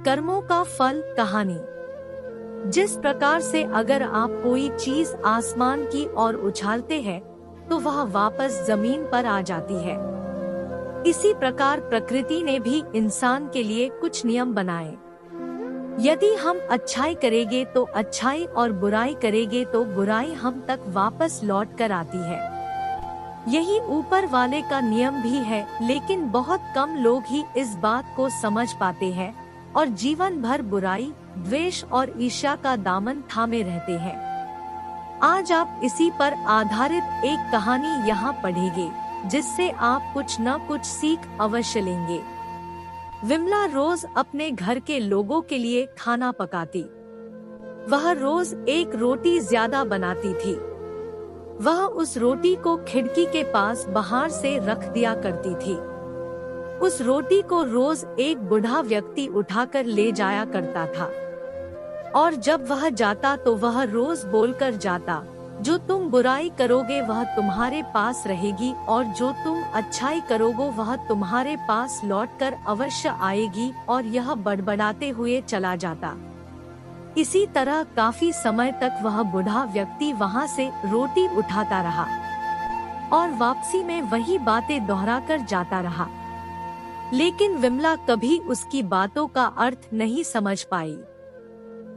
कर्मों का फल कहानी। जिस प्रकार से अगर आप कोई चीज आसमान की ओर उछालते हैं तो वह वापस जमीन पर आ जाती है, इसी प्रकार प्रकृति ने भी इंसान के लिए कुछ नियम बनाए। यदि हम अच्छाई करेंगे तो अच्छाई और बुराई करेंगे तो बुराई हम तक वापस लौट कर आती है। यही ऊपर वाले का नियम भी है, लेकिन बहुत कम लोग ही इस बात को समझ पाते हैं और जीवन भर बुराई, द्वेष और ईर्ष्या का दामन थामे रहते हैं। आज आप इसी पर आधारित एक कहानी यहाँ पढ़ेंगे, जिससे आप कुछ न कुछ सीख अवश्य लेंगे। विमला रोज अपने घर के लोगों के लिए खाना पकाती। वह रोज एक रोटी ज्यादा बनाती थी। वह उस रोटी को खिड़की के पास बाहर से रख दिया करती थी। उस रोटी को रोज एक बूढ़ा व्यक्ति उठाकर ले जाया करता था, और जब वह जाता तो वह रोज बोलकर जाता, जो तुम बुराई करोगे वह तुम्हारे पास रहेगी और जो तुम अच्छाई करोगे वह तुम्हारे पास लौटकर अवश्य आएगी। और यह बड़बड़ाते हुए चला जाता। इसी तरह काफी समय तक वह बूढ़ा व्यक्ति वहां से रोटी उठाता रहा और वापसी में वही बातें दोहराकर जाता रहा, लेकिन विमला कभी उसकी बातों का अर्थ नहीं समझ पाई।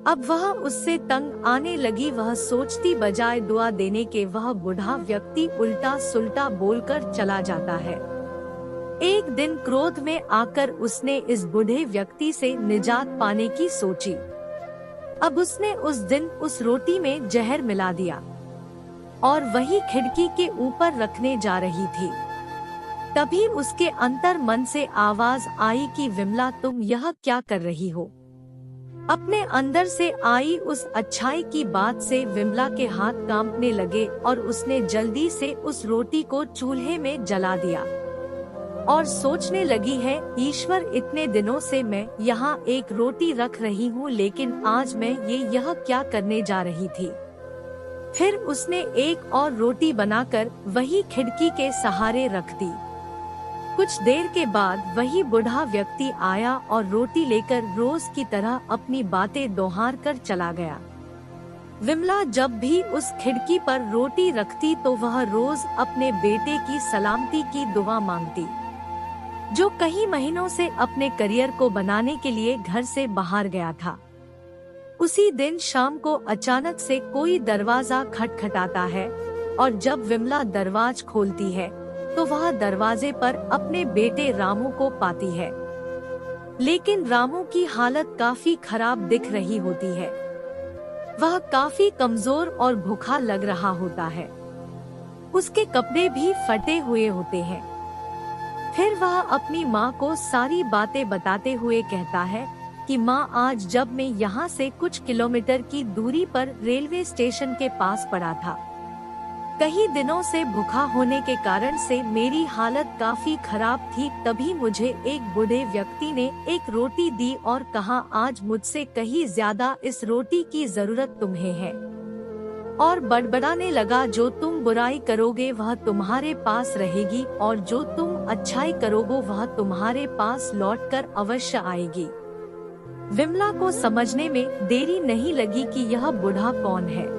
अब वह उससे तंग आने लगी। वह सोचती बजाय दुआ देने के वह बूढ़ा व्यक्ति उल्टा सुल्टा बोलकर चला जाता है। एक दिन क्रोध में आकर उसने इस बूढ़े व्यक्ति से निजात पाने की सोची। अब उसने उस दिन उस रोटी में जहर मिला दिया और वही खिड़की के ऊपर रखने जा रही थी। तभी उसके अंतर मन से आवाज आई कि विमला, तुम यह क्या कर रही हो? अपने अंदर से आई उस अच्छाई की बात से विमला के हाथ कांपने लगे और उसने जल्दी से उस रोटी को चूल्हे में जला दिया और सोचने लगी है, ईश्वर, इतने दिनों से मैं यहाँ एक रोटी रख रही हूँ, लेकिन आज मैं यह क्या करने जा रही थी। फिर उसने एक और रोटी बनाकर वही खिड़की के सहारे रख दी। कुछ देर के बाद वही बूढ़ा व्यक्ति आया और रोटी लेकर रोज की तरह अपनी बातें दोहराकर कर चला गया। विमला जब भी उस खिड़की पर रोटी रखती तो वह रोज अपने बेटे की सलामती की दुआ मांगती, जो कई महीनों से अपने करियर को बनाने के लिए घर से बाहर गया था। उसी दिन शाम को अचानक से कोई दरवाजा खटखटाता है और जब विमला दरवाजा खोलती है तो वह दरवाजे पर अपने बेटे रामू को पाती है, लेकिन रामू की हालत काफी खराब दिख रही होती है। वह काफी कमजोर और भूखा लग रहा होता है। उसके कपड़े भी फटे हुए होते हैं। फिर वह अपनी माँ को सारी बातें बताते हुए कहता है कि माँ, आज जब मैं यहाँ से कुछ किलोमीटर की दूरी पर रेलवे स्टेशन के पास पड़ा था, कई दिनों से भूखा होने के कारण से मेरी हालत काफी खराब थी। तभी मुझे एक बूढ़े व्यक्ति ने एक रोटी दी और कहा, आज मुझसे कहीं ज्यादा इस रोटी की जरूरत तुम्हें है। और बड़बड़ाने लगा, जो तुम बुराई करोगे वह तुम्हारे पास रहेगी और जो तुम अच्छाई करोगे वह तुम्हारे पास लौटकर अवश्य आएगी। विमला को समझने में देरी नहीं लगी कि यह बूढ़ा कौन है,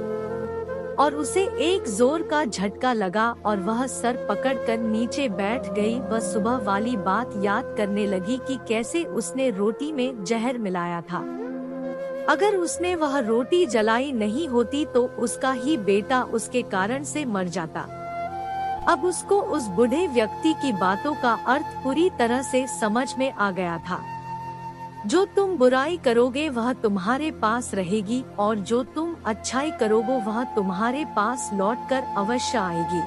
और उसे एक जोर का झटका लगा और वह सर पकड़कर नीचे बैठ गई। वह सुबह वाली बात याद करने लगी कि कैसे उसने रोटी में जहर मिलाया था। अगर उसने वह रोटी जलाई नहीं होती तो उसका ही बेटा उसके कारण से मर जाता। अब उसको उस बूढ़े व्यक्ति की बातों का अर्थ पूरी तरह से समझ में आ गया था। जो तुम बुराई करोगे वह तुम्हारे पास रहेगी और जो तुम अच्छाई करोगे वह तुम्हारे पास लौटकर अवश्य आएगी।